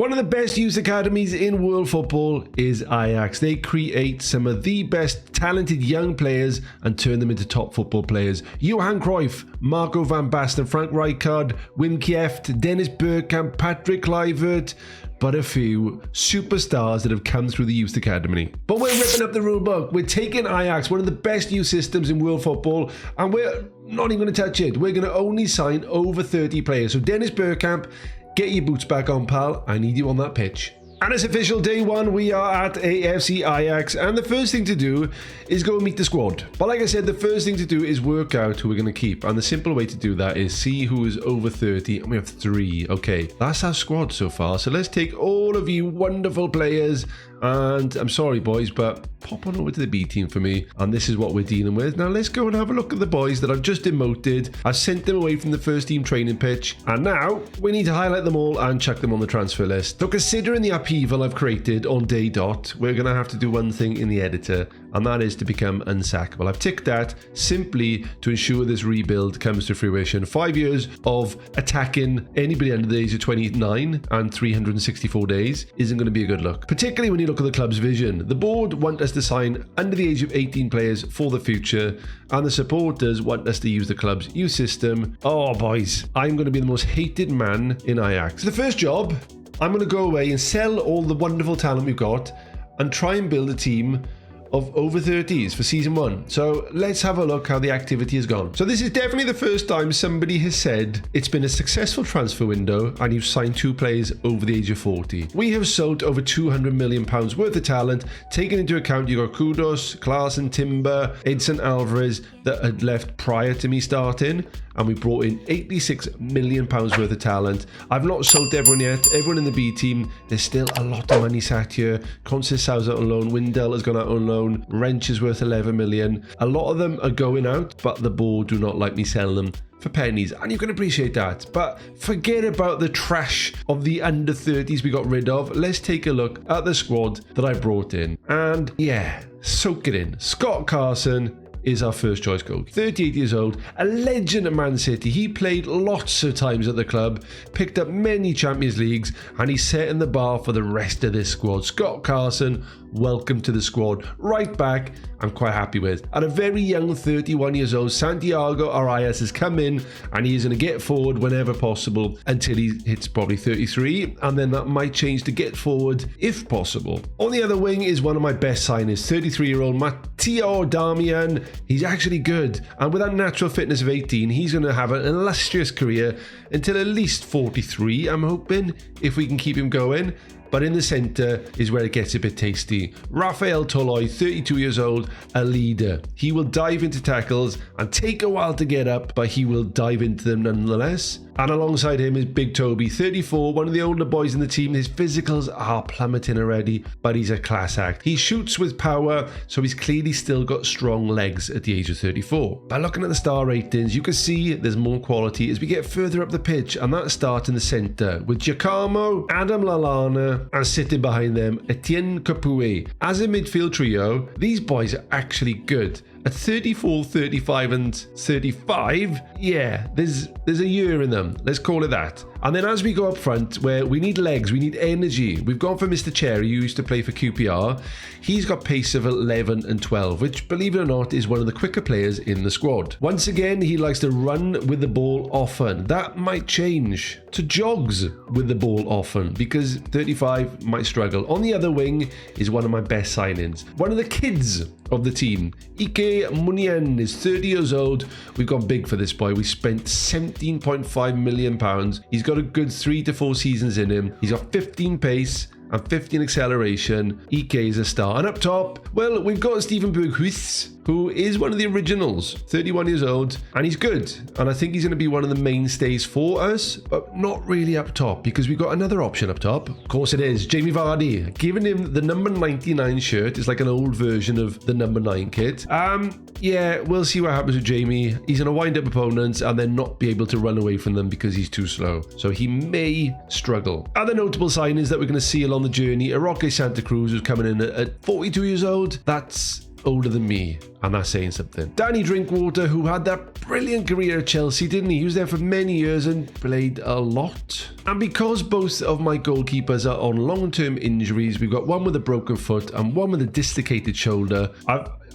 One of the best youth academies in world football is Ajax. They create some of the best talented young players and turn them into top football players. Johan Cruyff, Marco van Basten, Frank Rijkaard, Wim Kieft, Dennis Bergkamp, Patrick Kluivert, but a few superstars that have come through the youth academy. But we're ripping up the rule book. We're taking Ajax, one of the best youth systems in world football, and we're not even going to touch it. We're going to only sign over 30 players. So Dennis Bergkamp, get your boots back on, pal. I need you on that pitch. And it's official day one. We are at AFC Ajax, and the first thing to do is go and meet the squad. But like I said, the first thing to do is work out who we're going to keep, and the simple way to do that is see who is over 30, and we have 3. Okay, that's our squad so far. So let's take all of you wonderful players, and I'm sorry boys, but pop on over to the B team for me, and this is what we're dealing with. Now let's go and have a look at the boys that I've just demoted. I've sent them away from the first team training pitch, and now we need to highlight them all and chuck them on the transfer list. So considering the upheaval I've created on day dot, we're going to have to do one thing in the editor, and that is to become unsackable. I've ticked that simply to ensure this rebuild comes to fruition. 5 years of attacking anybody under the age of 29 and 364 days isn't going to be a good look, particularly when you look at the club's vision. The board want us to sign under the age of 18 players for the future, and the supporters want us to use the club's youth system. Oh boys, I'm going to be the most hated man in Ajax. The first job, I'm going to go away and sell all the wonderful talent we've got and try and build a team of over 30s for season 1. So let's have a look how the activity has gone. So this is definitely the first time somebody has said it's been a successful transfer window and you've signed 2 players over the age of 40. We have sold over £200 million worth of talent, taking into account you got Kudos, Klaassen, Timber, Edson Alvarez that had left prior to me starting, and we brought in £86 million worth of talent. I've not sold everyone yet. Everyone in the B team, there's still a lot of money sat here. Conceição's out on loan, Windel has gone out on loan, Wrench is worth 11 million. A lot of them are going out, but the board do not like me selling them for pennies, and you can appreciate that. But forget about the trash of the under 30s we got rid of. Let's take a look at the squad that I brought in, and yeah, soak it in. Scott Carson is our first choice goal. 38 years old, a legend at Man City. He played lots of times at the club, picked up many Champions Leagues, and he's setting the bar for the rest of this squad. Scott Carson, welcome to the squad. Right back, I'm quite happy with. At a very young 31 years old, Santiago Arias has come in, and he is going to get forward whenever possible until he hits probably 33, and then that might change to get forward if possible. On the other wing is one of my best signings, 33-year-old Matteo Darmian. He's actually good, and with that natural fitness of 18, he's going to have an illustrious career until at least 43, I'm hoping, if we can keep him going. But in the centre is where it gets a bit tasty. Rafael Toloi, 32 years old, a leader. He will dive into tackles and take a while to get up, but he will dive into them nonetheless. And alongside him is Big Toby, 34, one of the older boys in the team. His physicals are plummeting already, but he's a class act. He shoots with power, so he's clearly still got strong legs at the age of 34. By looking at the star ratings, you can see there's more quality as we get further up the pitch, and that starts in the centre with Giacomo, Adam Lallana, and sitting behind them, Etienne Capoue. As a midfield trio, these boys are actually good. At 34, 35 and 35, yeah, there's a year in them. Let's call it that. And then as we go up front, where we need legs, we need energy, we've gone for Mr. Cherry, who used to play for QPR. He's got pace of 11 and 12, which, believe it or not, is one of the quicker players in the squad. Once again, he likes to run with the ball often. That might change to jogs with the ball often, because 35 might struggle. On the other wing is one of my best signings. One of the kids of the team, Ike Munien, is 30 years old. We've gone big for this boy. We spent £17.5 million. He's got a good 3 to 4 seasons in him. He's got 15 pace and 15 acceleration. Ike is a star. And up top, well, we've got Steven Berghuis, who is one of the originals, 31 years old, and he's good. And I think he's going to be one of the mainstays for us, but not really up top, because we've got another option up top. Of course it is, Jamie Vardy. Giving him the number 99 shirt is like an old version of the number 9 kit. Yeah, we'll see what happens with Jamie. He's going to wind up opponents and then not be able to run away from them because he's too slow. So he may struggle. Other notable signings that we're going to see along the journey, Roque Santa Cruz, who's coming in at 42 years old. That's older than me, and that's saying something. Danny Drinkwater, who had that brilliant career at Chelsea, didn't he? He was there for many years and played a lot. And because both of my goalkeepers are on long-term injuries, we've got one with a broken foot and one with a dislocated shoulder,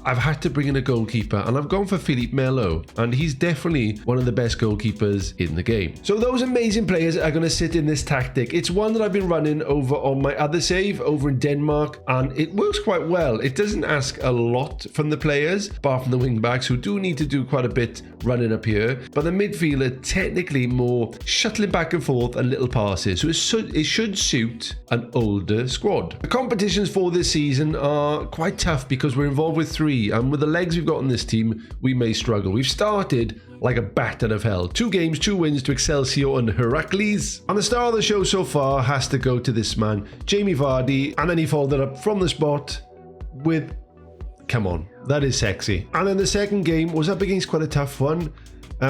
I've had to bring in a goalkeeper, and I've gone for Philippe Melo, and he's definitely one of the best goalkeepers in the game. So those amazing players are going to sit in this tactic. It's one that I've been running over on my other save over in Denmark, and it works quite well. It doesn't ask a lot from the players, apart from the wing backs, who do need to do quite a bit running up here, but the midfielder technically more shuttling back and forth and little passes, so it should suit an older squad. The competitions for this season are quite tough because we're involved with 3, and with the legs we've got on this team, we may struggle. We've started like a bat out of hell. 2 games, 2 wins to Excelsior and Heracles. And the star of the show so far has to go to this man, Jamie Vardy, and then he followed it up from the spot with... Come on, that is sexy. And then the second game was up against quite a tough one.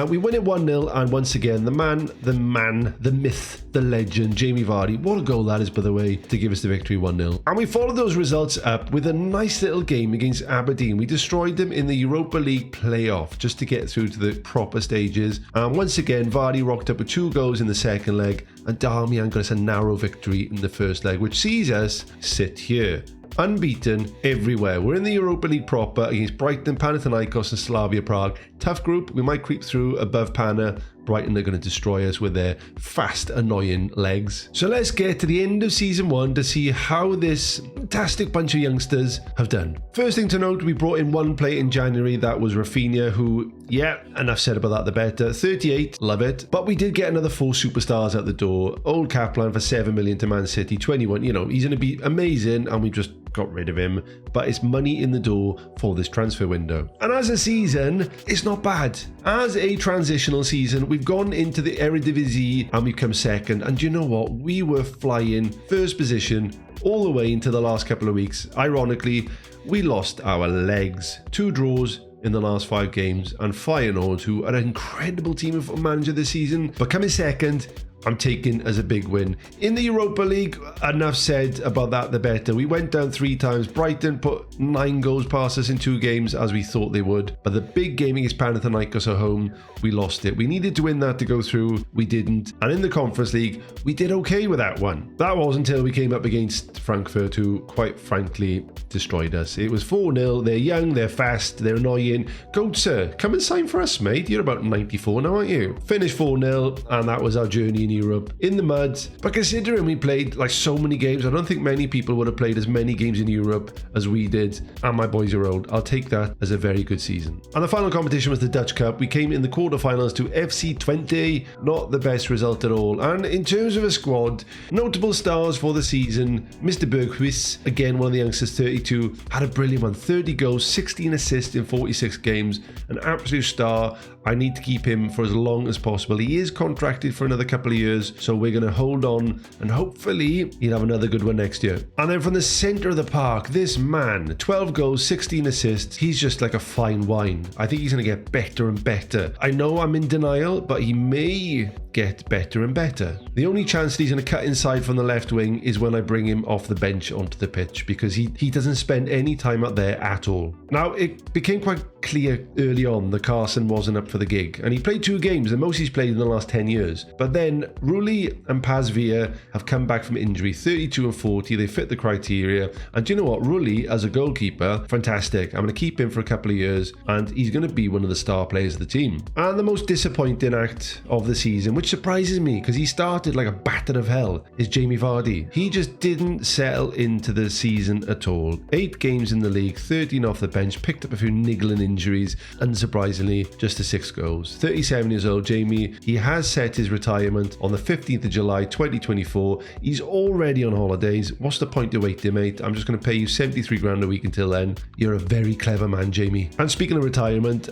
We win it 1-0, and once again, the man, the myth, the legend, Jamie Vardy. What a goal that is, by the way, to give us the victory 1-0. And we followed those results up with a nice little game against Aberdeen. We destroyed them in the Europa League playoff just to get through to the proper stages. And once again, Vardy rocked up with 2 goals in the second leg, and Darmian got us a narrow victory in the first leg, which sees us sit here, unbeaten everywhere. We're in the Europa League proper against Brighton, Panathinaikos and Slavia Prague. Tough group. We might creep through above Pana. Brighton are going to destroy us with their fast, annoying legs. So let's get to the end of season 1 to see how this fantastic bunch of youngsters have done. First thing to note, we brought in 1 player in January. That was Rafinha, who, yeah, enough said about that, the better. 38, love it. But we did get another 4 superstars out the door. Old Kaplan for 7 million to Man City, 21. You know, he's going to be amazing, and we just got rid of him. But it's money in the door for this transfer window. And as a season, it's not bad. As a transitional season, we've gone into the Eredivisie and we've come second. And you know what? We were flying first position all the way into the last couple of weeks. Ironically, we lost our legs. 2 draws in the last 5 games, and Feyenoord, who are an incredible team of manager this season, but coming second, I'm taking as a big win. In the Europa League, enough said about that, the better. We went down 3 times. Brighton put 9 goals past us in 2 games, as we thought they would. But the big game against Panathinaikos at home, we lost it. We needed to win that to go through. We didn't. And in the Conference League, we did okay with that one. That was until we came up against Frankfurt, who quite frankly destroyed us. It was 4-0. They're young, they're fast, they're annoying. Götze, come and sign for us, mate. You're about 94 now, aren't you? Finished 4-0, and that was our journey in Europe, in the mud. But considering we played like so many games, I don't think many people would have played as many games in Europe as we did, and my boys are old. I'll take that as a very good season. And the final competition was the Dutch Cup. We came in the quarterfinals to FC Twente. Not the best result at all. And in terms of a squad, notable stars for the season, Mr. Berghuis, again one of the youngsters, 32, had a brilliant one. 30 goals, 16 assists in 46 games, an absolute star. I need to keep him for as long as possible. He is contracted for another couple of years, so we're going to hold on, and hopefully he'll have another good one next year. And then from the centre of the park, this man, 12 goals, 16 assists, he's just like a fine wine. I think he's going to get better and better. I know I'm in denial, but he may get better and better. The only chance that he's going to cut inside from the left wing is when I bring him off the bench onto the pitch, because he doesn't spend any time out there at all. Now, it became quite clear early on that Carson wasn't up for the gig, and he played 2 games, the most he's played in the last 10 years. But then Rulli and Pazvia have come back from injury, 32 and 40, they fit the criteria. And do you know what? Rulli, as a goalkeeper, fantastic. I'm going to keep him for a couple of years, and he's going to be one of the star players of the team. And the most disappointing act of the season, which surprises me because he started like a bat out of hell, is Jamie Vardy. He just didn't settle into the season at all. 8 games in the league, 13 off the bench, picked up a few niggling injuries, unsurprisingly, just to 6 goals. 37 years old, Jamie. He has set his retirement on the 15th of July 2024. He's already on holidays. What's the point to wait there, mate? I'm just going to pay you 73 grand a week until then. You're a very clever man, Jamie. And speaking of retirement,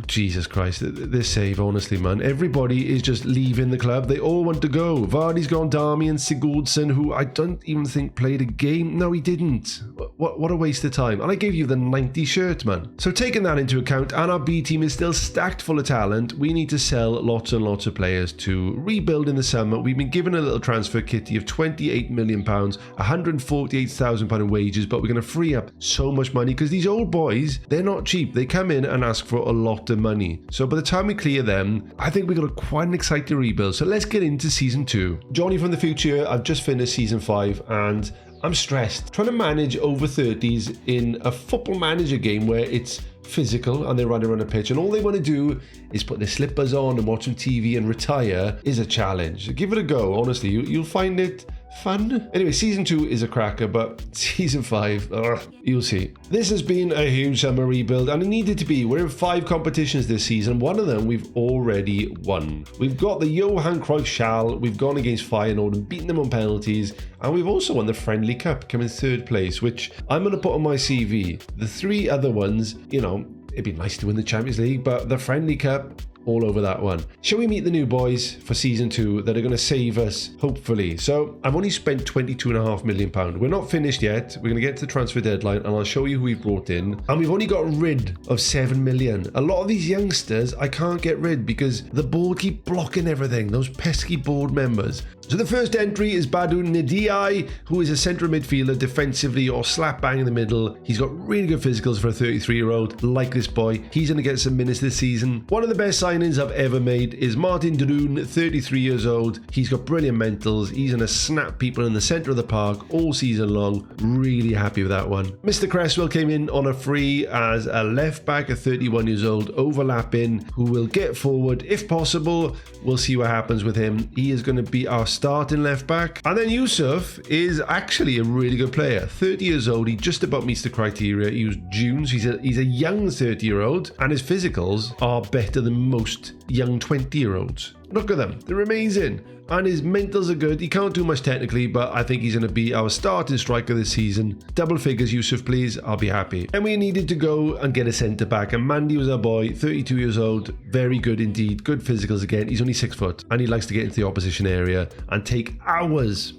Jesus Christ, this save, honestly, man. Everybody is just leaving the club. They all want to go. Vardy's gone, Darmian, Sigurdsson, who I don't even think played a game. No, he didn't. What a waste of time. And I gave you the 90 shirt, man. So taking that into account and our B team is still stacked full of talent, we need to sell lots and lots of players to rebuild in the summer. We've been given a little transfer kitty of £28 million, £148,000 in wages, but we're going to free up so much money because these old boys, they're not cheap. They come in and ask for a lot of money. So by the time we clear them, I think we've got quite an exciting rebuild. So let's get into season 2. Jonny from the future, I've just finished season 5 and I'm stressed. Trying to manage over 30s in a football manager game where it's physical and they're running around a pitch and all they want to do is put their slippers on and watch some TV and retire is a challenge. Give it a go, honestly. You'll find it fun. Anyway, season 2 is a cracker, but season 5, you'll see. This has been a huge summer rebuild and it needed to be. We're in 5 competitions this season. One of them we've already won. We've got the Johan Cruyff Schal, we've gone against Feyenoord and beaten them on penalties, and we've also won the Friendly Cup, coming 3rd place, which I'm going to put on my CV. The 3 other ones, you know, it'd be nice to win the Champions League, but the Friendly Cup, all over that one. Shall we meet the new boys for season 2 that are going to save us, hopefully? So I've only spent £22.5 million. We're not finished yet. We're going to get to the transfer deadline and I'll show you who we've brought in. And we've only got rid of 7 million. A lot of these youngsters I can't get rid because the board keep blocking everything. Those pesky board members. So the first entry is Badu Ndiaye, who is a central midfielder defensively or slap bang in the middle. He's got really good physicals for a 33-year-old. Like this boy. He's going to get some minutes this season. One of the best signings I've ever made is Martin Droon, 33 years old. He's got brilliant mentals. He's going to snap people in the centre of the park all season long. Really happy with that one. Mr. Cresswell came in on a free as a left back at 31 years old, overlapping, who will get forward if possible. We'll see what happens with him. He is going to be our starting left back. And then Yusuf is actually a really good player. 30 years old. He just about meets the criteria. He was June's. He's a young 30-year-old and his physicals are better than most young 20-year-olds. Look at them. They're amazing. And his mentals are good. He can't do much technically, but I think he's going to be our starting striker this season. Double figures, Yusuf, please. I'll be happy. And we needed to go and get a centre back. And Mandy was our boy, 32 years old. Very good indeed. Good physicals again. He's only 6 foot. And he likes to get into the opposition area and take hours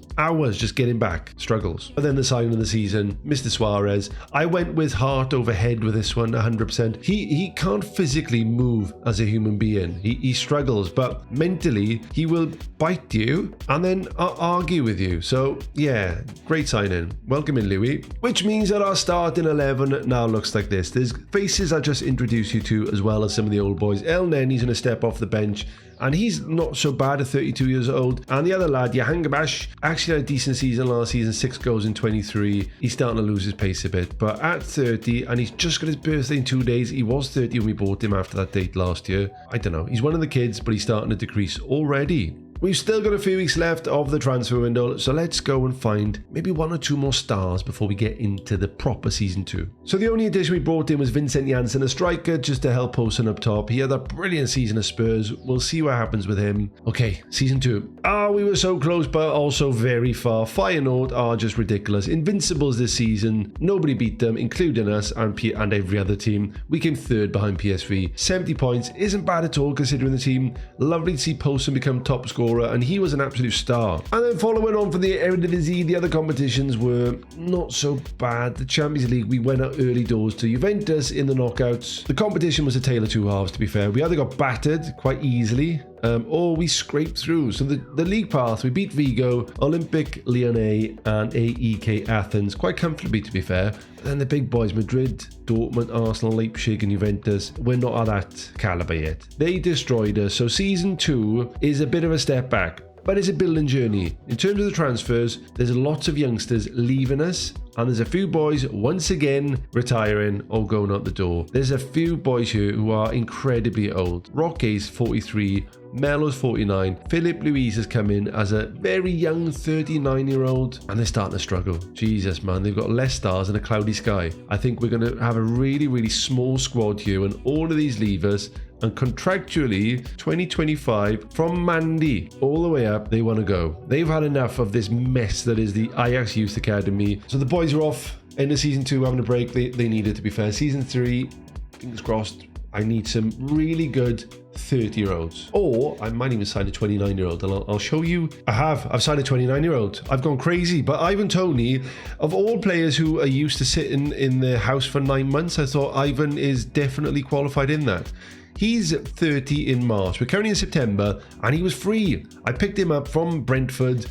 just getting back. Struggles. But then the sign of the season, Mr. Suarez. I went with heart over head with this one, 100%. He can't physically move as a human being. He struggles, but mentally, he will bite you and then argue with you. So yeah, great signing. Welcome in, Louis. Which means that our starting 11 now looks like this. There's faces I just introduced you to, as well as some of the old boys. El Nenny's going to step off the bench, and he's not so bad at 32 years old. And the other lad, Yahangabash, actually had a decent season last season, 6 goals in 23. He's starting to lose his pace a bit, but at 30, and he's just got his birthday in 2 days. He was 30 when we bought him after that date last year. I don't know. He's one of the kids, but he's starting to decrease already. We've still got a few weeks left of the transfer window, so let's go and find maybe 1 or 2 more stars before we get into the proper season 2. So the only addition we brought in was Vincent Janssen, a striker, just to help Poulsen up top. He had a brilliant season at Spurs. We'll see what happens with him. Okay, season 2. We were so close, but also very far. Feyenoord are just ridiculous. Invincibles this season. Nobody beat them, including us and every other team. We came 3rd behind PSV. 70 points isn't bad at all considering the team. Lovely to see Poulsen become top scorer, and he was an absolute star. And then following on from the Eredivisie, the other competitions were not so bad. The Champions League, we went out early doors to Juventus in the knockouts. The competition was a tale of 2 halves, to be fair. We either got battered quite easily, or we scraped through. So the league path, we beat Vigo, Olympic Lyonnais and AEK Athens quite comfortably, to be fair. But then the big boys, Madrid, Dortmund, Arsenal, Leipzig and Juventus, we're not at that caliber yet. They destroyed us. So season 2 is a bit of a step back, but it's a building journey. In terms of the transfers, there's lots of youngsters leaving us, and there's a few boys once again retiring or going out the door. There's a few boys here who are incredibly old. Roque's 43, Melo's 49, Philip Luis has come in as a very young 39-year-old, and they're starting to struggle. Jesus, man, they've got less stars and a cloudy sky. I think we're going to have a really, really small squad here, and all of these leave us. And contractually, 2025, from Mandy all the way up, they want to go. They've had enough of this mess that is the Ajax Youth Academy. So the boys are off. End of season 2, having a break. They needed, to be fair. Season 3, fingers crossed. I need some really good 30-year-olds. Or I might even sign a 29-year-old, and I'll show you. I've signed a 29-year-old. I've gone crazy. But Ivan Toney, of all players who are used to sitting in their house for 9 months, I thought Ivan is definitely qualified in that. He's 30 in March. We're currently in September, and he was free. I picked him up from Brentford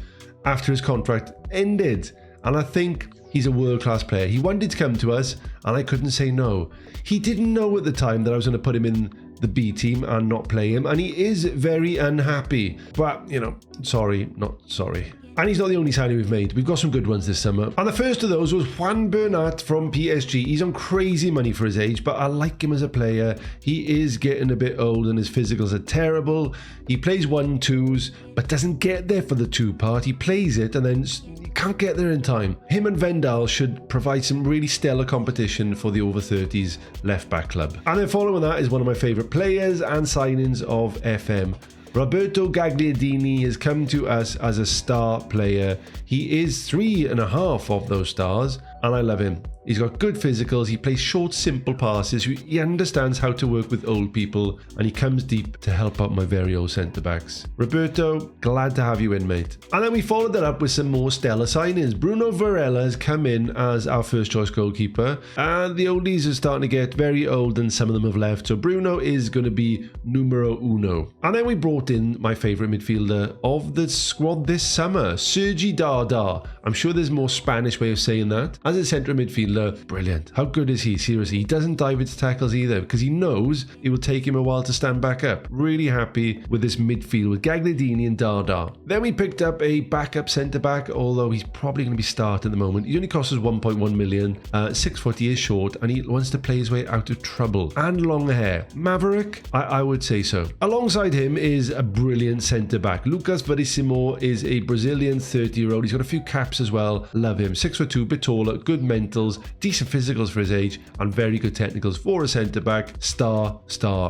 after his contract ended, and I think he's a world-class player. He wanted to come to us, and I couldn't say no. He didn't know at the time that I was going to put him in the B team and not play him, and he is very unhappy. But, you know, sorry, not sorry. And he's not the only signing we've made. We've got some good ones this summer. And the first of those was Juan Bernat from PSG. He's on crazy money for his age, but I like him as a player. He is getting a bit old and his physicals are terrible. He plays 1-2s, but doesn't get there for the 2 part. He plays it and then he can't get there in time. Him and Vendal should provide some really stellar competition for the over 30s left back club. And then following that is one of my favourite players and signings of FM. Roberto Gagliardini has come to us as a star player. He is 3.5 of those stars, and I love him. He's got good physicals, he plays short, simple passes, he understands how to work with old people, and he comes deep to help out my very old centre-backs. Roberto, glad to have you in, mate. And then we followed that up with some more stellar signings. Bruno Varela has come in as our first choice goalkeeper, and the oldies are starting to get very old and some of them have left, so Bruno is going to be numero uno. And then we brought in my favourite midfielder of the squad this summer, Sergi Dada. I'm sure there's a more Spanish way of saying that. As a centre midfielder, brilliant. How good is he? Seriously, he doesn't dive into tackles either because he knows it will take him a while to stand back up. Really happy with this midfield with Gagliardini and Dada. Then we picked up a backup centre-back, although he's probably going to be starting at the moment. He only costs us 1.1 million. 6 foot, he is short, and he wants to play his way out of trouble. And long hair. Maverick? I would say so. Alongside him is a brilliant centre-back. Lucas Verissimo is a Brazilian 30-year-old. He's got a few caps as well. Love him. 6'2", bit taller, good mentals, decent physicals for his age, and very good technicals for a centre-back. Star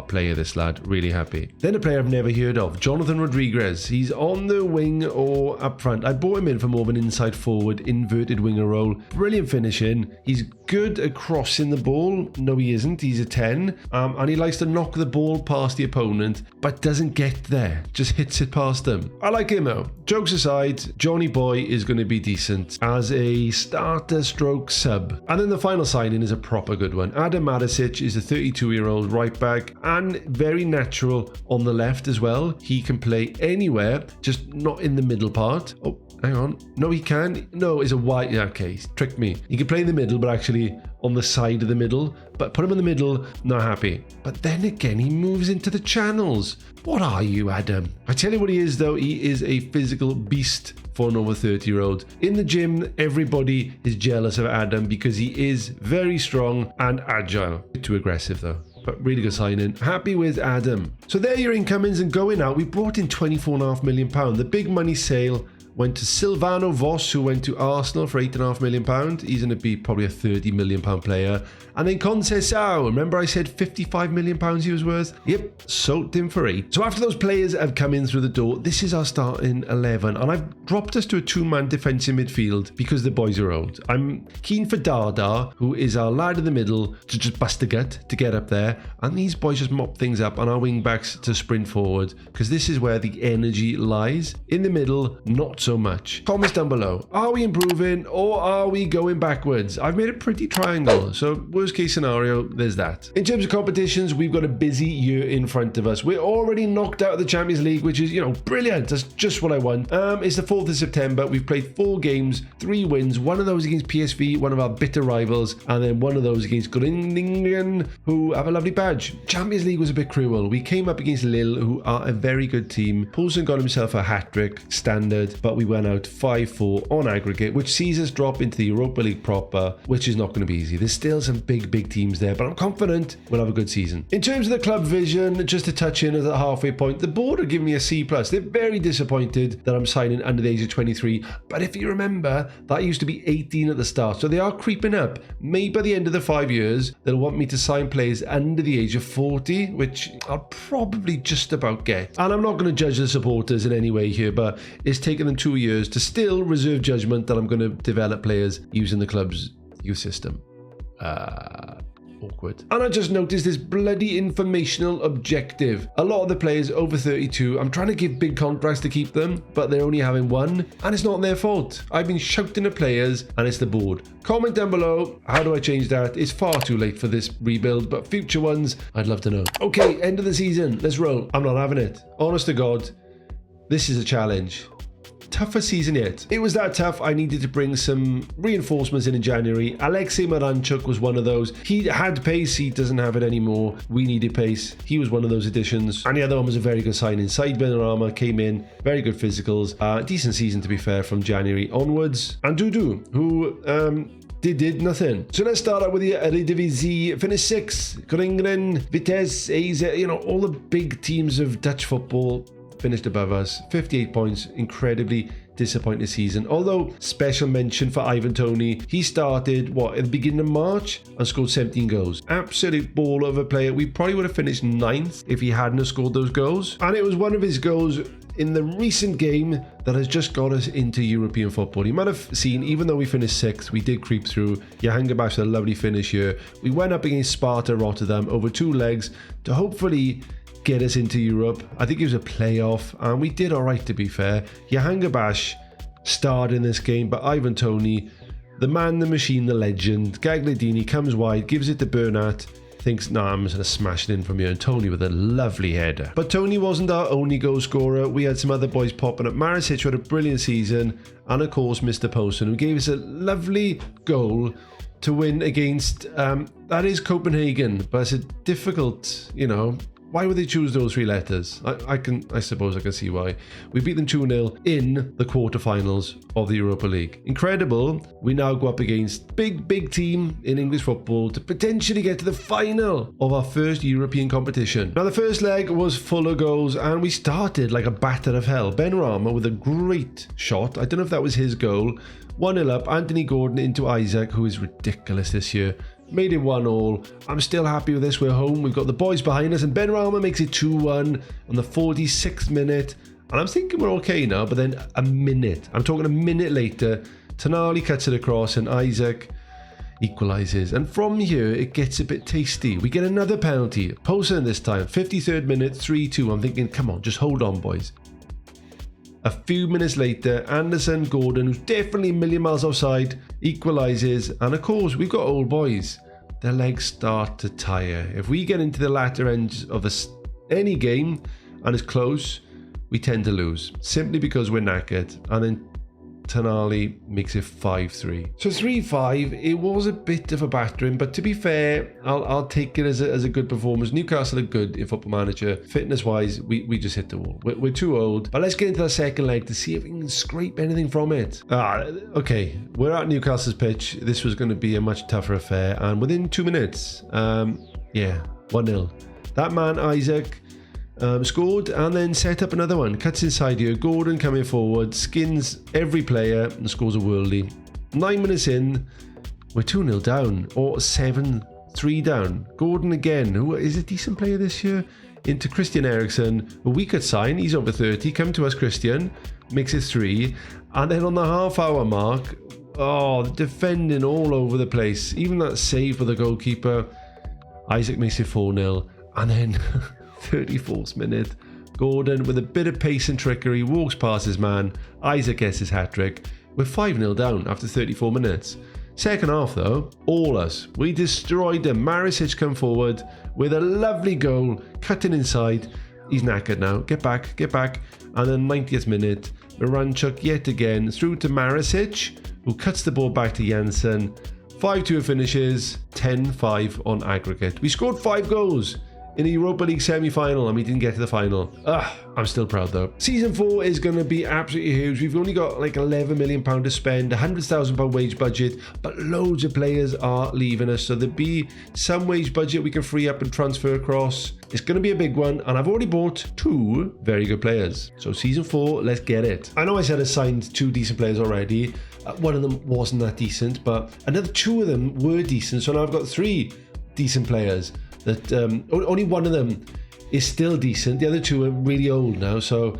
player, this lad. Really happy. Then a player I've never heard of, Jonathan Rodriguez. He's on the wing or up front. I brought him in for more of an inside forward, inverted winger role. Brilliant finishing. He's good at crossing the ball. No, he isn't. He's a 10. And he likes to knock the ball past the opponent, but doesn't get there. Just hits it past them. I like him though. Jokes aside, Jonny Boy is going to be decent as a starter stroke sub. And then the final signing is a proper good one. Adam Maricic is a 32-year-old right back and very natural on the left as well. He can play anywhere, just not in the middle part. Oh, hang on. No, he can. No, it's a wide. Okay, he's tricked me. He can play in the middle, but actually on the side of the middle. But put him in the middle, not happy. But then again, he moves into the channels. What are you, Adam? I tell you what he is, though. He is a physical beast for an over 30-year-old. In the gym, everybody is jealous of Adam because he is very strong and agile. A bit too aggressive, though. But really good signing. Happy with Adam. So there are your incomings, and going out, we brought in £24.5 million. The big money sale went to Silvano Voss, who went to Arsenal for £8.5 million. He's going to be probably a £30 million player. And then Conceição, remember I said £55 million he was worth? Yep, sold him for 8. So after those players have come in through the door, this is our starting 11. And I've dropped us to a 2-man defensive midfield because the boys are old. I'm keen for Dada, who is our lad in the middle, to just bust the gut, to get up there. And these boys just mop things up, and our wing backs to sprint forward, because this is where the energy lies. In the middle, not so much. Comments down below. Are we improving or are we going backwards? I've made a pretty triangle, so worst case scenario, there's that. In terms of competitions, we've got a busy year in front of us. We're already knocked out of the Champions League, which is, brilliant. That's just what I want. It's the 4th of September. We've played 4 games, 3 wins, one of those against PSV, one of our bitter rivals, and then one of those against Groningen, who have a lovely badge. Champions League was a bit cruel. We came up against Lille, who are a very good team. Poulsen got himself a hat-trick, standard, but we went out 5-4 on aggregate, which sees us drop into the Europa League proper, which is not going to be easy. There's still some big teams there, but I'm confident we'll have a good season. In terms of the club vision, just to touch in at the halfway point, the board are giving me a C+. They're very disappointed that I'm signing under the age of 23, but if you remember, that used to be 18 at the start, so they are creeping up. Maybe by the end of the 5 years, they'll want me to sign players under the age of 40, which I'll probably just about get. And I'm not going to judge the supporters in any way here, but it's taken them 2 years to still reserve judgment that I'm going to develop players using the club's youth system. awkward. And I just noticed this bloody informational objective. A lot of the players over 32, I'm trying to give big contracts to keep them, but they're only having one, and it's not their fault. I've been shouting at players, and it's the board. Comment down below, how do I change that? It's far too late for this rebuild, but future ones, I'd love to know. Okay, end of the season, let's roll. I'm not having it. Honest to God, this is a challenge. Toughest season yet. It was that tough, I needed to bring some reinforcements in January. Alexei Miranchuk was one of those. He had pace, he doesn't have it anymore. We needed pace. He was one of those additions. And the other one was a very good signing. Said Benrahma came in, very good physicals. Decent season to be fair from January onwards. And Dudu, who did nothing. So let's start out with the Eredivisie. Finished 6th. Groningen, Vitesse, AZ, all the big teams of Dutch football finished above us. 58 points, incredibly disappointing season. Although, special mention for Ivan Toney. He started, at the beginning of March and scored 17 goals. Absolute ball of a player. We probably would have finished 9th if he hadn't have scored those goals. And it was one of his goals in the recent game that has just got us into European football. You might have seen, even though we finished 6th, we did creep through. Jahangerbach had a lovely finish here. We went up against Sparta Rotterdam over 2 legs to hopefully get us into Europe. I think it was a playoff, and we did all right, to be fair. Jahangerbach starred in this game, but Ivan Toney, the man, the machine, the legend, Gagliardini comes wide, gives it to Bernat, thinks, nah, I'm just going to smash it in from here, and Toney with a lovely header. But Toney wasn't our only goal scorer. We had some other boys popping up. Maricic had a brilliant season, and of course Mr. Poulsen, who gave us a lovely goal to win against, that is Copenhagen, but it's a difficult, why would they choose those 3 letters? I suppose I can see why. We beat them 2-0 in the quarterfinals of the Europa League. Incredible. We now go up against big team in English football to potentially get to the final of our first European competition. Now the first leg was full of goals, and we started like a batter of hell. Benrahma with a great shot. I don't know if that was his goal. 1-0 up. Anthony Gordon into Isaac, who is ridiculous this year. Made it 1-1. I'm still happy with this. We're home. We've got the boys behind us, and Benrahma makes it 2-1 on the 46th minute. And I'm thinking we're okay now, but then I'm talking a minute later, Tonali cuts it across and Isaac equalises. And from here, it gets a bit tasty. We get another penalty. Poulsen this time, 53rd minute, 3-2. I'm thinking, come on, just hold on, boys. A few minutes later, Anderson Gordon, who's definitely a million miles offside, equalises. And of course, we've got old boys. Their legs start to tire. If we get into the latter end of any game and it's close, we tend to lose. Simply because we're knackered. And then Tonali makes it 5-3. So 3-5, it was a bit of a battering, but to be fair, I'll take it as a good performance. Newcastle are good in Football Manager. Fitness-wise, we just hit the wall. We're too old. But let's get into the second leg to see if we can scrape anything from it. Okay, we're at Newcastle's pitch. This was going to be a much tougher affair, and within 2 minutes, 1-0. That man, Isaac, scored and then set up another one. Cuts inside here. Gordon coming forward, skins every player and scores a worldie. 9 minutes in, we're 2-0 down, or 7-3 down. Gordon again, who is a decent player this year, into Christian Eriksen, who we could sign. He's over 30. Come to us, Christian. Makes it 3. And then on the half-hour mark, defending all over the place. Even that save for the goalkeeper. Isaac makes it 4-0. And then 34th minute, Gordon with a bit of pace and trickery walks past his man. Isaac gets his hat-trick. We're 5-0 down after 34 minutes. Second half though, all us. We destroyed them. Maricic come forward with a lovely goal, cutting inside. He's knackered now. Get back. And then 90th minute, Miranchuk yet again through to Maricic, who cuts the ball back to Janssen. 5-2 finishes, 10-5 on aggregate. We scored 5 goals in the Europa League semi-final, and we didn't get to the final. I'm still proud though. Season 4 is going to be absolutely huge. We've only got like £11 million to spend, £100,000 wage budget, but loads of players are leaving us, so there'll be some wage budget we can free up and transfer across. It's going to be a big one, and I've already bought 2 very good players. So season 4, let's get it. I know I said I signed 2 decent players already. One of them wasn't that decent, but another 2 of them were decent, so now I've got 3 decent players. That only one of them is still decent. The other 2 are really old now. So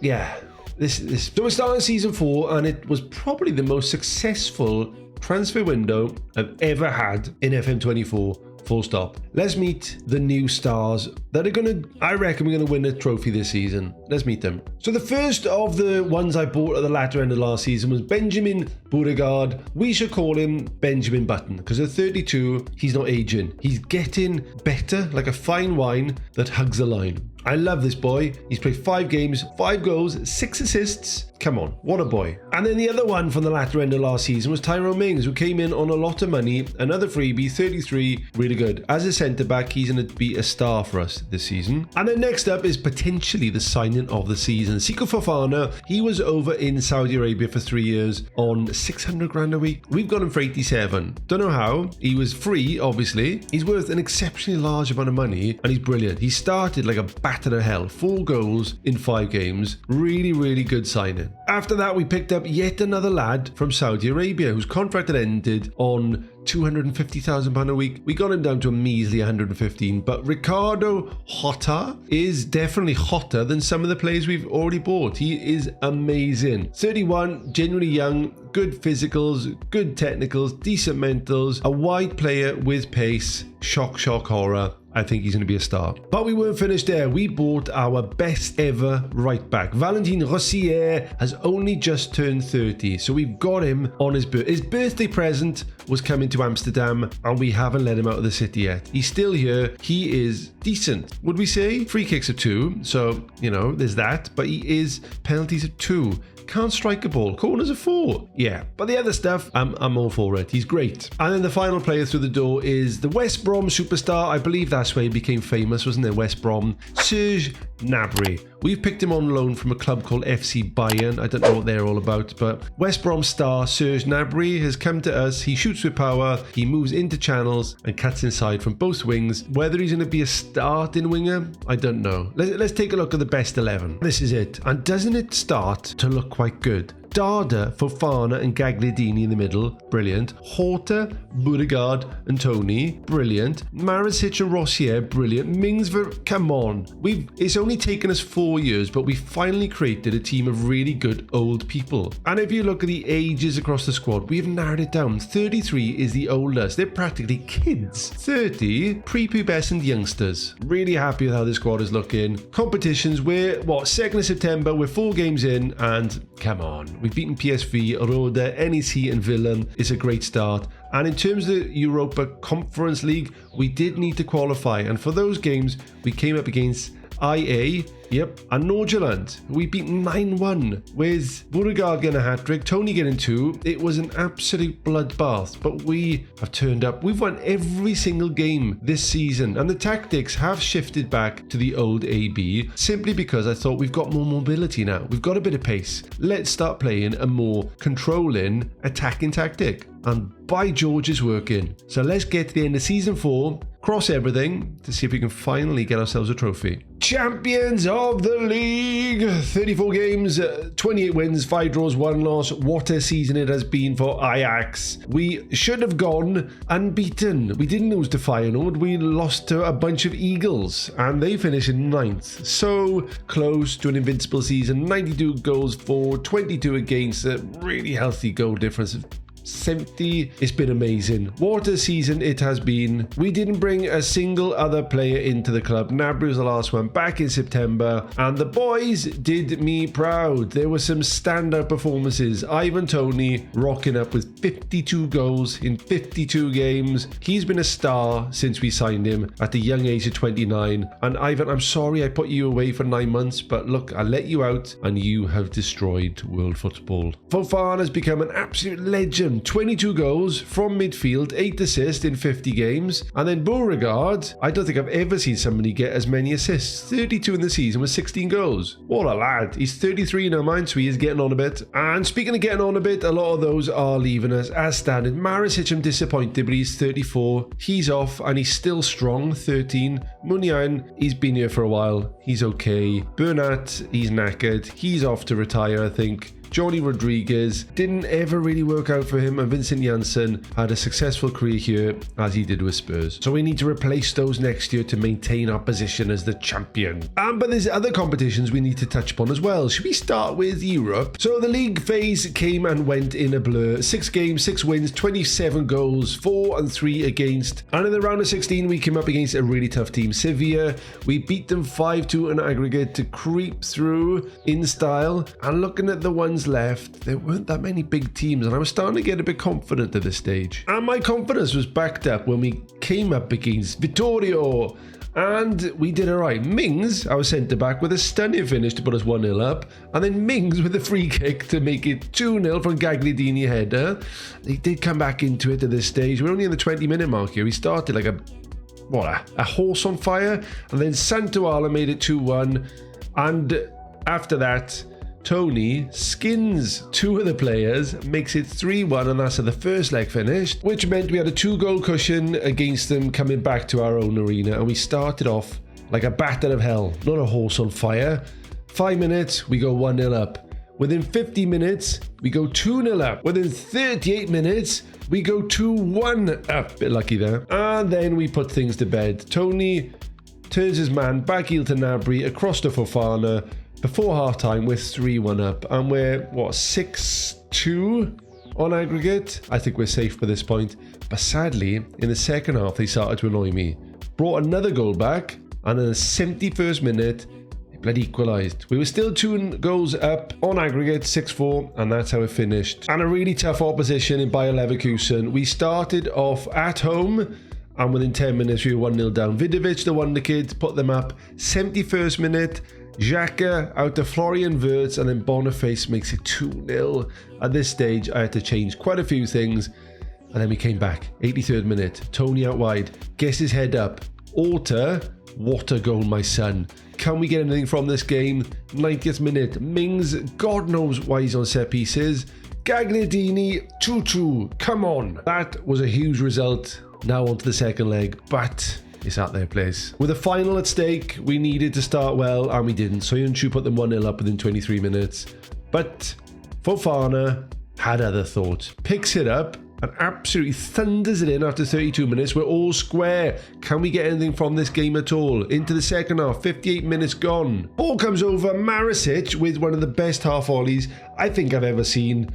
yeah, this. So we're starting season 4, and it was probably the most successful transfer window I've ever had in FM24 Full stop. Let's meet the new stars that are going to, I reckon we're going to win a trophy this season. Let's meet them. So the first of the ones I bought at the latter end of last season was Benjamin Beauregard. We should call him Benjamin Button because at 32, he's not aging. He's getting better, like a fine wine that hugs the line. I love this boy. He's played 5 games, 5 goals, 6 assists. Come on, what a boy. And then the other one from the latter end of last season was Tyrone Mings, who came in on a lot of money. Another freebie, 33, really good. As a centre-back, he's going to be a star for us this season. And then next up is potentially the signing of the season. Seko Fofana, he was over in Saudi Arabia for 3 years on 600 grand a week. We've got him for 87. Don't know how. He was free, obviously. He's worth an exceptionally large amount of money, and he's brilliant. He started like a bat to hell, 4 goals in 5 games. Really, really good signing. After that, we picked up yet another lad from Saudi Arabia whose contract had ended on £250,000 a week. We got him down to a measly 115, but Ricardo Horta is definitely hotter than some of the players we've already bought. He is amazing. 31, genuinely young, good physicals, good technicals, decent mentals, a wide player with pace. Shock, horror. I think he's going to be a star. But we weren't finished there. We bought our best ever right back. Valentin Rossier has only just turned 30, so we've got him on his birthday. His birthday present was coming to Amsterdam, and we haven't let him out of the city yet. He's still here. He is decent, would we say? Free kicks of 2, so, you know, there's that. But he is penalties of 2. Can't strike a ball. Corners of 4. Yeah. But the other stuff, I'm all for it. He's great. And then the final player through the door is the West Brom superstar. I believe that's where he became famous, wasn't it? West Brom. Serge Gnabry. We've picked him on loan from a club called FC Bayern. I don't know what they're all about, but West Brom star Serge Gnabry has come to us. He shoots with power. He moves into channels and cuts inside from both wings. Whether he's going to be a starting winger, I don't know. Let's take a look at the best 11. This is it. And doesn't it start to look quite good? Dada, Fofana and Gagliardini in the middle, brilliant. Horta, Beauregard and Tony, brilliant. Marisic and Rossier, brilliant. Mings, come on. It's only taken us 4 years, but we finally created a team of really good old people. And if you look at the ages across the squad, we have narrowed it down. 33 is the oldest. They're practically kids. 30, prepubescent youngsters. Really happy with how the squad is looking. Competitions, we're, 2nd of September, we're 4 games in, and come on. We've beaten PSV, Rode, NEC and Villa. It's a great start. And in terms of the Europa Conference League, we did need to qualify. And for those games, we came up against IA, and Norgeland. We beat 9-1 with Beauregard getting a hat-trick, Tony getting 2. It was an absolute bloodbath, but we have turned up. We've won every single game this season, and the tactics have shifted back to the old AB simply because I thought we've got more mobility now. We've got a bit of pace. Let's start playing a more controlling, attacking tactic. And by George, it's working. So let's get to the end of season 4, cross everything to see if we can finally get ourselves a trophy. Champions of the league, 34 games, 28 wins, 5 draws, 1 loss. What a season it has been for Ajax. We should have gone unbeaten. We didn't lose to Feyenoord. We lost to a bunch of Eagles and they finished in 9th. So close to an invincible season. 92 goals for, 22 against, a really healthy goal difference of 70. It's been amazing. What a season it has been. We didn't bring a single other player into the club. Gnabry was the last one back in September, and the boys did me proud. There were some standout performances. Ivan Toney rocking up with 52 goals in 52 games. He's been a star since we signed him at the young age of 29. And Ivan, I'm sorry I put you away for 9 months, but look, I let you out and you have destroyed world football. Fofana has become an absolute legend. 22 goals from midfield, 8 assists in 50 games. And then Beauregard, I don't think I've ever seen somebody get as many assists. 32 in the season with 16 goals. What a lad. He's 33 now, mind, so he is getting on a bit. And speaking of getting on a bit, a lot of those are leaving us as standard. Marisic, I'm disappointed, but he's 34. He's off and he's still strong, 13. Munian, he's been here for a while. He's okay. Bernat, he's knackered. He's off to retire, I think. Jonny Rodriguez didn't ever really work out for him, and Vincent Janssen had a successful career here as he did with Spurs. So we need to replace those next year to maintain our position as the champion. But there's other competitions we need to touch upon as well. Should we start with Europe? So the league phase came and went in a blur. 6 games, 6 wins, 27 goals, 4 and 3 against. And in the round of 16, we came up against a really tough team, Sevilla. We beat them 5-2 in aggregate to creep through in style. And looking at the ones left, there weren't that many big teams, and I was starting to get a bit confident at this stage. And my confidence was backed up when we came up against Vittorio. And we did alright. Mings, our centre-back, with a stunning finish to put us 1-0 up. And then Mings with a free kick to make it 2-0 from Gagliardini header. They did come back into it at this stage. We're only in the 20-minute mark here. We started like a horse on fire. And then Santoala made it 2-1. And after that, Tony skins 2 of the players, makes it 3-1, and that's how the first leg finished, which meant we had a 2-goal cushion against them coming back to our own arena, and we started off like a bat out of hell, not a horse on fire. 5 minutes, we go 1-0 up. Within 50 minutes, we go 2-0 up. Within 38 minutes, we go 2-1 up. Bit lucky there. And then we put things to bed. Tony turns his man back heel to Gnabry, across to Fofana. Before half-time, we're 3-1 up, and we're, 6-2 on aggregate? I think we're safe by this point. But sadly, in the second half, they started to annoy me. Brought another goal back, and in the 71st minute, they bloody equalised. We were still 2 goals up on aggregate, 6-4, and that's how it finished. And a really tough opposition in Bayer Leverkusen. We started off at home, and within 10 minutes, we were 1-0 down. Vidovic, the WONDERKIDS, put them up. 71st minute, Xhaka out to Florian Wirtz, and then Boniface makes it 2-0. At this stage, I had to change quite a few things, and then we came back. 83rd minute, Tony out wide, gets his head up. Alter, what a goal, my son. Can we get anything from this game? 90th minute, Mings, God knows why he's on set pieces. Gagliardini, 2-2, come on. That was a huge result. Now on to the second leg, but it's at their place. With a final at stake, we needed to start well, and we didn't. Soyuncu put them 1-0 up within 23 minutes. But Fofana had other thoughts. Picks it up and absolutely thunders it in after 32 minutes. We're all square. Can we get anything from this game at all? Into the second half, 58 minutes gone. Ball comes over, Marisic with one of the best half ollies I think I've ever seen.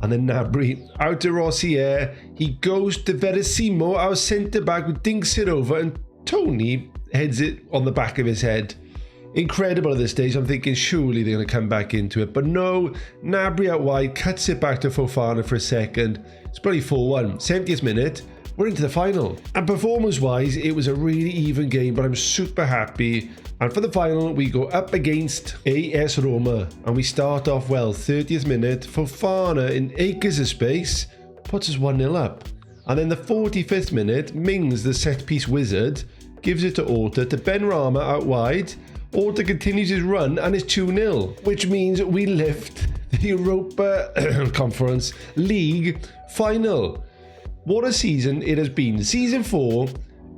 And then Gnabry out to Rossier. He goes to Verissimo, our centre-back, who dinks it over, and Tony heads it on the back of his head. Incredible at this stage. I'm thinking surely they're going to come back into it. But no, Gnabry out wide, cuts it back to Fofana for a second. It's probably 4-1. 70th minute, we're into the final. And performance-wise, it was a really even game, but I'm super happy. And for the final, we go up against AS Roma. And we start off well. 30th minute, Fofana in acres of space puts us 1-0 up. And then the 45th minute, Mings, the set-piece wizard, gives it to Orta, to Benrahma out wide. Orta continues his run and it's 2-0, which means we lift the Europa Conference League final. What a season it has been. Season 4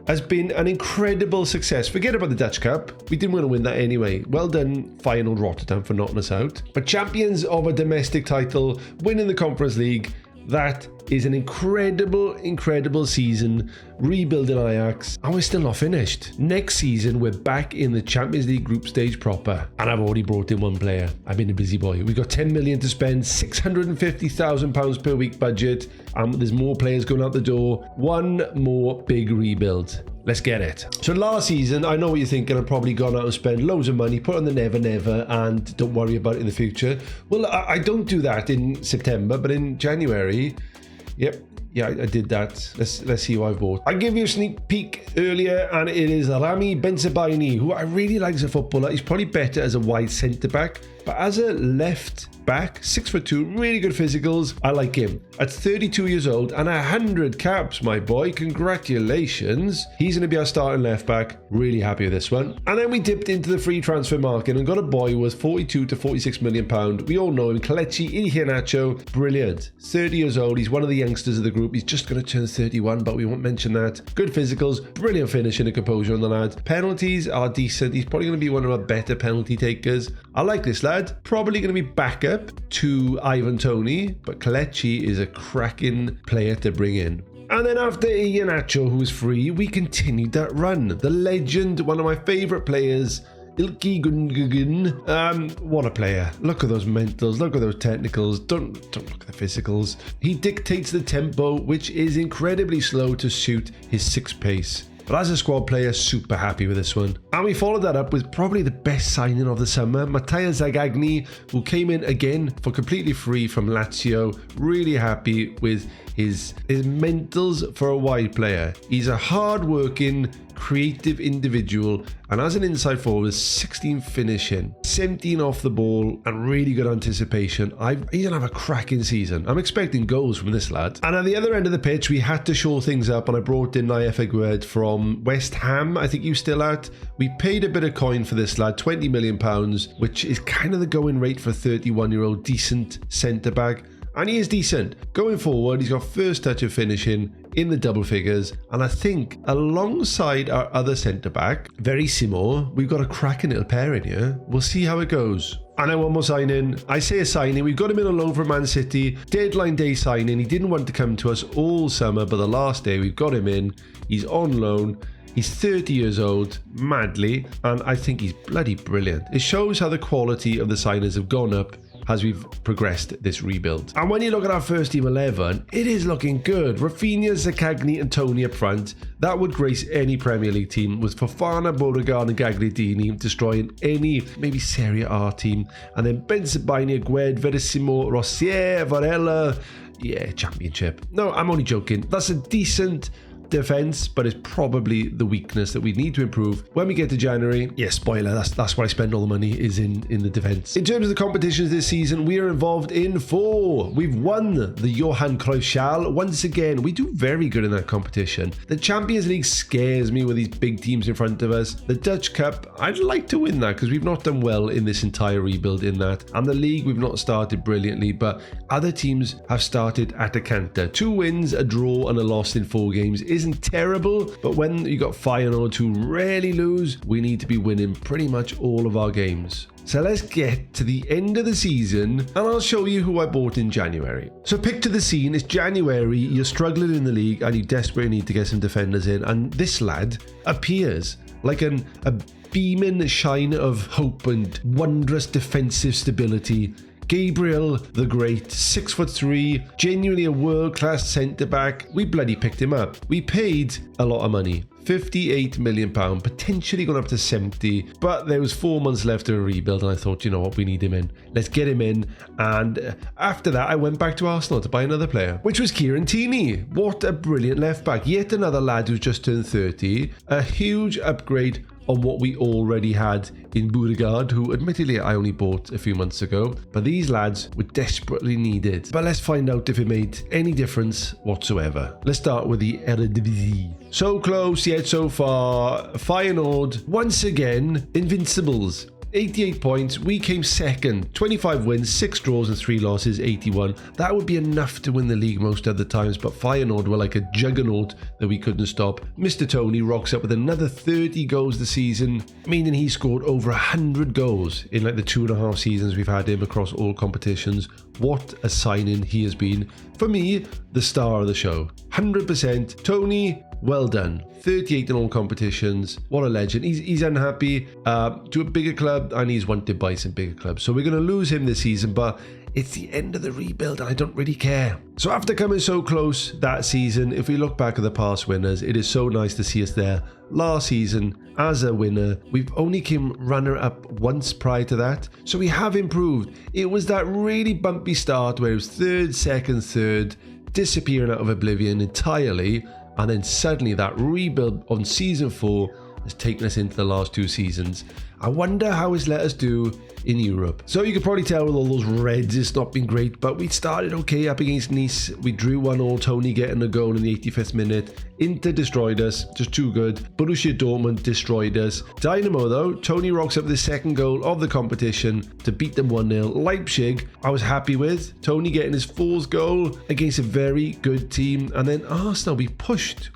has been an incredible success. Forget about the Dutch Cup. We didn't want to win that anyway. Well done, Feyenoord Rotterdam, for knocking us out. But champions of a domestic title, winning the Conference League, that is an incredible season, rebuilding Ajax, and we're still not finished. Next season, we're back in the Champions League group stage proper, and I've already brought in one player. I've been a busy boy. We've got 10 million to spend, £650,000 per week budget, and there's more players going out the door. One more big rebuild. Let's get it. So last season, I know what you're thinking, I've probably gone out and spent loads of money, put on the never and don't worry about it in the future. Well, I don't do that in September, but in January, yep, yeah, I did that. Let's see who I bought. I gave you a sneak peek earlier, and it is Rami Bensebaini, who I really like as a footballer. He's probably better as a wide centre-back, but as a left back, 6'2", really good physicals. I like him. At 32 years old and 100 caps, my boy. Congratulations. He's going to be our starting left back. Really happy with this one. And then we dipped into the free transfer market and got a boy worth 42 to 46 million pound. We all know him, Kelechi Iheanacho. Brilliant. 30 years old. He's one of the youngsters of the group. group. He's just going to turn 31, but we won't mention that. Good physicals, brilliant finishing and composure on the lad. Penalties are decent. He's probably going to be one of our better penalty takers. I like this lad. Probably going to be backup to Ivan Toney, but Kelechi is a cracking player to bring in. And then after Iheanacho, who was free, we continued that run. The legend, one of my favourite players, Ilkay Gundogan. What a player. Look at those mentals, look at those technicals, don't look at the physicals. He dictates the tempo, which is incredibly slow to suit his 6 pace. But as a squad player, super happy with this one. And we followed that up with probably the best signing of the summer, Matteo Zaccagni, who came in again for completely free from Lazio. Really happy with his mentals for a wide player. He's a hard-working, creative individual, and as an inside forward, 16 finishing, 17 off the ball, and really good anticipation. He's gonna have a cracking season. I'm expecting goals from this lad. And at the other end of the pitch, we had to shore things up, and I brought in Naya Figuered from West Ham. I think you still at. We paid a bit of coin for this lad, £20 million, which is kind of the going rate for a 31-year-old decent centre back. And he is decent. Going forward, he's got first touch of finishing in the double figures. And I think alongside our other centre-back, Verissimo, we've got a cracking little pair in here. We'll see how it goes. And then one more signing. I say a signing. We've got him in on loan from Man City. Deadline day signing. He didn't want to come to us all summer, but the last day we've got him in. He's on loan. He's 30 years old, madly, and I think he's bloody brilliant. It shows how the quality of the signers have gone up as we've progressed this rebuild. And when you look at our first team 11, it is looking good. Rafinha, Zaccagni and Toney up front. That would grace any Premier League team, with Fofana, Beauregard and Gagliardini destroying any maybe Serie A team. And then Bensebaini, Agued, Verissimo, Rossier, Varela. Yeah, championship. No, I'm only joking. That's a decent defense, but it's probably the weakness that we need to improve when we get to January. Yeah, spoiler, that's where I spend all the money, is in the defense. In terms of the competitions this season, we are involved in 4. We've won the Johan Cruyff Schal once again. We do very good in that competition. The Champions League scares me with these big teams in front of us. The Dutch Cup, I'd like to win that because we've not done well in this entire rebuild in that. And the league, we've not started brilliantly, but other teams have started at a canter. 2 wins, a draw and a loss in 4 games isn't terrible, but when you got Feyenoord who rarely lose, we need to be winning pretty much all of our games. So let's get to the end of the season and I'll show you who I bought in January. So picture the scene, it's January, you're struggling in the league and you desperately need to get some defenders in, and this lad appears like a beaming shine of hope and wondrous defensive stability. Gabriel the Great, 6'3", genuinely a world-class centre-back. We bloody picked him up. We paid a lot of money, £58 million, potentially gone up to 70, but there was 4 months left of a rebuild and I thought, you know what, we need him in. Let's get him in. And after that, I went back to Arsenal to buy another player, which was Kieran Tierney. What a brilliant left-back. Yet another lad who's just turned 30. A huge upgrade on what we already had in Beauregard, who admittedly I only bought a few months ago, but these lads were desperately needed. But let's find out if it made any difference whatsoever. Let's start with the Eredivisie. So close yet so far. Feyenoord, once again, invincibles. 88 points, we came second, 25 wins, 6 draws and 3 losses, 81. That would be enough to win the league most other times, but Feyenoord were like a juggernaut that we couldn't stop. Mr. Toney rocks up with another 30 goals this season, meaning he scored over 100 goals in like the 2.5 seasons we've had him across all competitions. What a signing he has been. For me, the star of the show. 100%. Toney, well done. 38 in all competitions. What a legend. He's unhappy to a bigger club and he's wanted by some bigger clubs. So we're going to lose him this season, but it's the end of the rebuild and I don't really care. So after coming so close that season, if we look back at the past winners, it is so nice to see us there. Last season, as a winner, we've only came runner-up once prior to that. So we have improved. It was that really bumpy start where it was third, second, third, disappearing out of oblivion entirely. And then suddenly that rebuild on season 4 has taken us into the last 2 seasons. I wonder how it's let us do in Europe. So you could probably tell with all those reds, it's not been great, but we started okay up against Nice. We drew 1-1, Tony getting a goal in the 85th minute. Inter destroyed us, just too good. Borussia Dortmund destroyed us. Dynamo though, Tony rocks up the second goal of the competition to beat them 1-0. Leipzig, I was happy with. Tony getting his fourth goal against a very good team. And then Arsenal, we pushed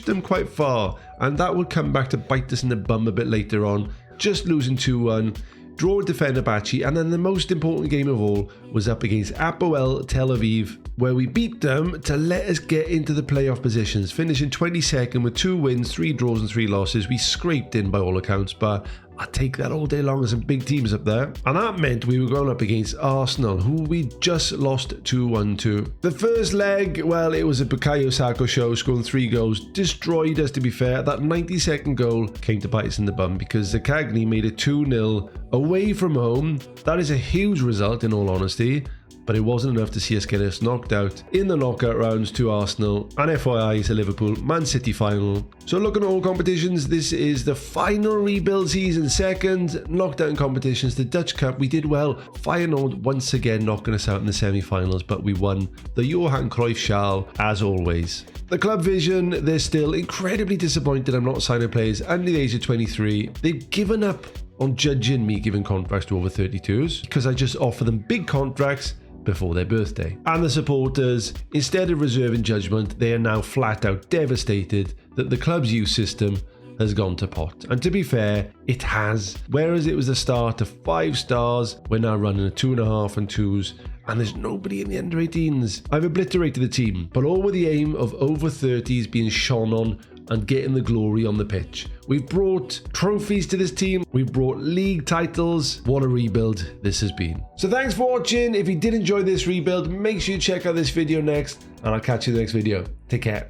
them quite far, and that would come back to bite us in the bum a bit later on. Just losing 2-1. Draw with Fenerbahce, and then the most important game of all was up against Apoel Tel Aviv, where we beat them to let us get into the playoff positions, finishing 22nd with 2 wins, 3 draws and 3 losses. We scraped in by all accounts, but I'll take that all day long. There's some big teams up there. And that meant we were going up against Arsenal, who we just lost 2-1 to. The first leg, well, it was a Bukayo Saka show, scoring 3 goals. Destroyed us, to be fair. That 92nd goal came to bite us in the bum because Zaccagni made it 2-0 away from home. That is a huge result, in all honesty. But it wasn't enough to see us get us knocked out in the knockout rounds to Arsenal, and FYI it's a Liverpool Man City final. So looking at all competitions, this is the final rebuild season. Second knockdown competitions, the Dutch Cup, we did well. Feyenoord once again knocking us out in the semi-finals, but we won the Johan Cruyff Schal as always. The club vision, they're still incredibly disappointed I'm not signing players under the age of 23. They've given up on judging me giving contracts to over 32s because I just offer them big contracts before their birthday. And the supporters, instead of reserving judgment, they are now flat out devastated that the club's youth system has gone to pot. And to be fair, it has. Whereas it was the start of 5 stars, we're now running a 2.5 and 2s, and there's nobody in the under 18s. I've obliterated the team, but all with the aim of over 30s being shone on and getting the glory on the pitch. We've brought trophies to this team. We've brought league titles. What a rebuild this has been. So thanks for watching. If you did enjoy this rebuild, make sure you check out this video next, and I'll catch you in the next video. Take care.